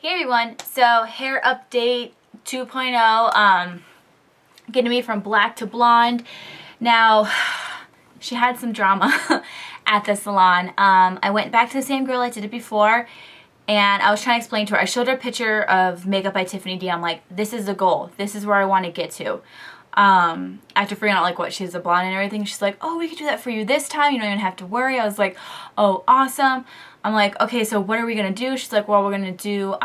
Hey everyone, so hair update 2.0, getting me from black to blonde. Now, she had some drama at the salon. I went back to the same girl I did it before, and I was trying to explain to her. I showed her a picture of Makeup by Tiffany D. I'm like, this is the goal. This is where I want to get to. After figuring out like what she's a blonde and everything, she's like, oh, we could do that for you this time. You don't even have to worry. I was like, oh, awesome. I'm like, okay, so what are we going to do? She's like, well, we're going to do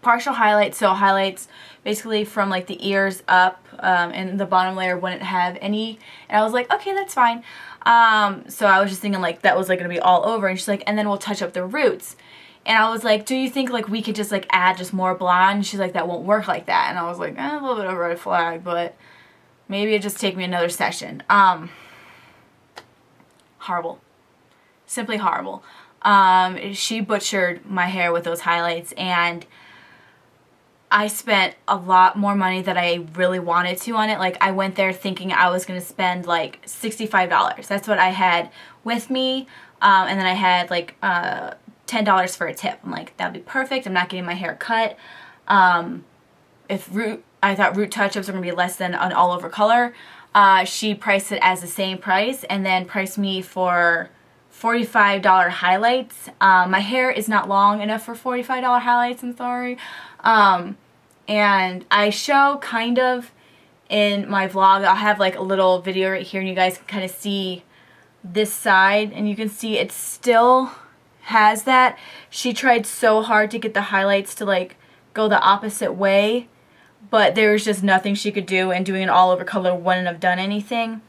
partial highlights. So highlights basically from like the ears up, and the bottom layer wouldn't have any. And I was like, okay, that's fine. So I was just thinking like that was like going to be all over. And she's like, and then we'll touch up the roots. And I was like, do you think like we could just like add just more blonde? And she's like, that won't work like that. And I was like, a little bit of a red flag, but maybe it just take me another session. Horrible. Simply horrible. She butchered my hair with those highlights, and I spent a lot more money than I really wanted to on it. Like, I went there thinking I was going to spend like $65. That's what I had with me. And then I had like $10 for a tip. I'm like, that'd be perfect. I'm not getting my hair cut. I thought root touch-ups were going to be less than an all-over color. She priced it as the same price and then priced me for $45 highlights. My hair is not long enough for $45 highlights, I'm sorry. And I show kind of in my vlog, I'll have like a little video right here and you guys can kind of see this side, and you can see it still has that. She tried so hard to get the highlights to like go the opposite way, but there was just nothing she could do, and doing an all over color wouldn't have done anything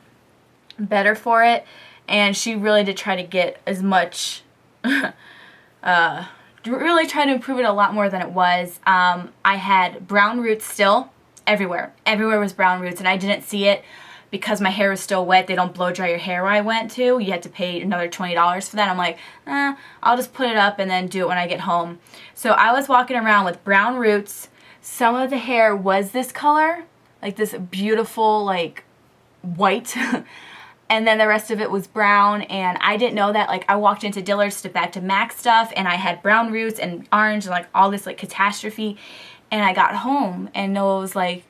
better for it. And she really did try to get as much, really try to improve it a lot more than it was. I had brown roots still everywhere. Everywhere was brown roots, and I didn't see it because my hair was still wet. They don't blow dry your hair where I went to. You had to pay another $20 for that. I'm like, I'll just put it up and then do it when I get home. So I was walking around with brown roots. Some of the hair was this color, like this beautiful, like, white. And then the rest of it was brown, and I didn't know that. Like, I walked into Dillard's to back to Mac stuff, and I had brown roots and orange and like all this like catastrophe. And I got home, and Noah was like,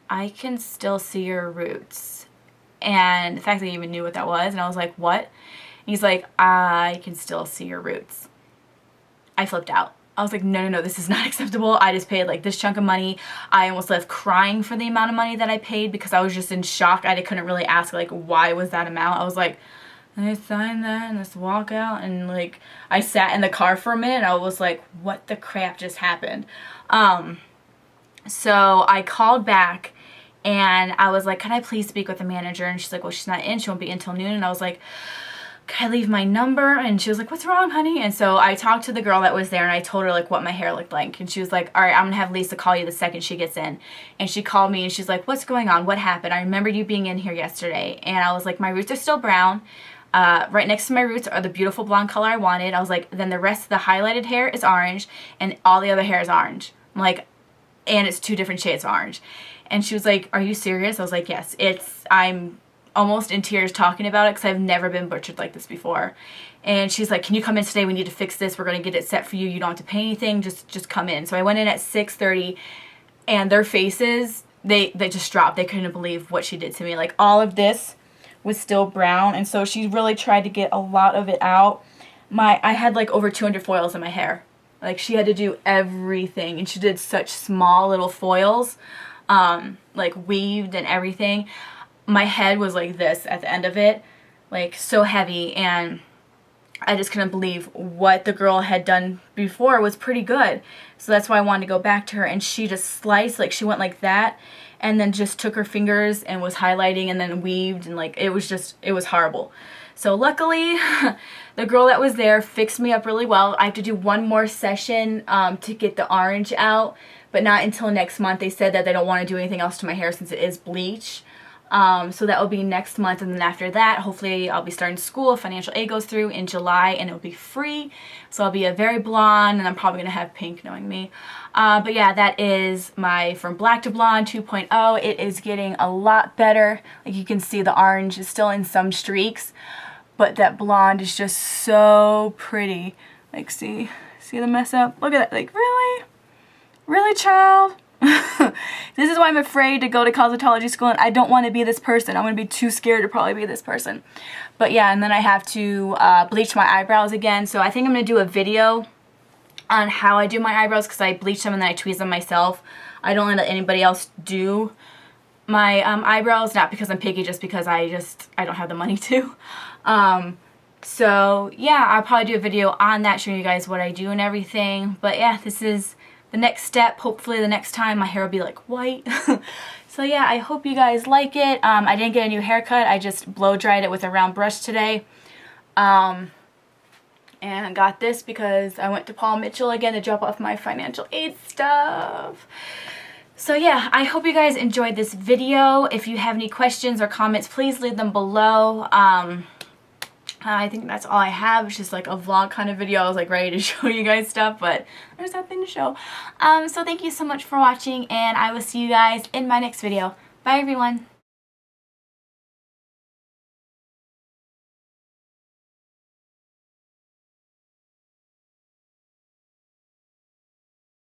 I can still see your roots. And the fact that he even knew what that was, and I was like, what? And he's like, I can still see your roots. I flipped out. I was like, no, this is not acceptable. I just paid like this chunk of money. I almost left crying for the amount of money that I paid because I was just in shock. I couldn't really ask like, why was that amount? I was like, I signed that and let's walk out. And like, I sat in the car for a minute and I was like, what the crap just happened? So I called back and I was like, can I please speak with the manager? And she's like, well, she's not in. She won't be in until noon. And I was like, can I leave my number? And she was like, what's wrong, honey? And so I talked to the girl that was there, and I told her like what my hair looked like. And she was like, all right, I'm gonna have Lisa call you the second she gets in. And she called me and she's like, what's going on? What happened? I remember you being in here yesterday. And I was like, my roots are still brown. Right next to my roots are the beautiful blonde color I wanted. I was like, then the rest of the highlighted hair is orange and all the other hair is orange. I'm like, and it's two different shades of orange. And she was like, are you serious? I was like, yes, I'm almost in tears talking about it because I've never been butchered like this before. And she's like, can you come in today? We need to fix this. We're going to get it set for you. You don't have to pay anything. Just come in. So I went in at 6:30, and their faces, they just dropped. They couldn't believe what she did to me. Like, all of this was still brown, and so she really tried to get a lot of it out. I had like over 200 foils in my hair. Like, she had to do everything, and she did such small little foils, like weaved and everything. My head was like this at the end of it, like so heavy, and I just couldn't believe what the girl had done before was pretty good. So that's why I wanted to go back to her, and she just sliced, like she went like that, and then just took her fingers and was highlighting and then weaved, and like it was horrible. So luckily, the girl that was there fixed me up really well. I have to do one more session to get the orange out, but not until next month. They said that they don't want to do anything else to my hair since it is bleach. So that will be next month, and then after that, hopefully I'll be starting school if financial aid goes through in July, and it'll be free. So I'll be a very blonde, and I'm probably going to have pink, knowing me. But yeah, that is my From Black to Blonde 2.0. It is getting a lot better. Like, you can see the orange is still in some streaks, but that blonde is just so pretty. Like, see, See the mess up? Look at that. Like, really? Really, child? This is why I'm afraid to go to cosmetology school, and I don't want to be this person. I'm going to be too scared to probably be this person. But yeah, and then I have to bleach my eyebrows again. So I think I'm going to do a video on how I do my eyebrows, because I bleach them and then I tweeze them myself. I don't let anybody else do my eyebrows, not because I'm picky, just because I don't have the money to. So yeah, I'll probably do a video on that showing you guys what I do and everything. But yeah, this is the next step. Hopefully the next time my hair will be like white. So yeah, I hope you guys like it. I didn't get a new haircut. I just blow dried it with a round brush today. And got this because I went to Paul Mitchell again to drop off my financial aid stuff. So yeah, I hope you guys enjoyed this video. If you have any questions or comments, please leave them below. I think that's all I have. It's just like a vlog kind of video. I was like ready to show you guys stuff, but there's nothing to show. So thank you so much for watching, and I will see you guys in my next video. Bye everyone.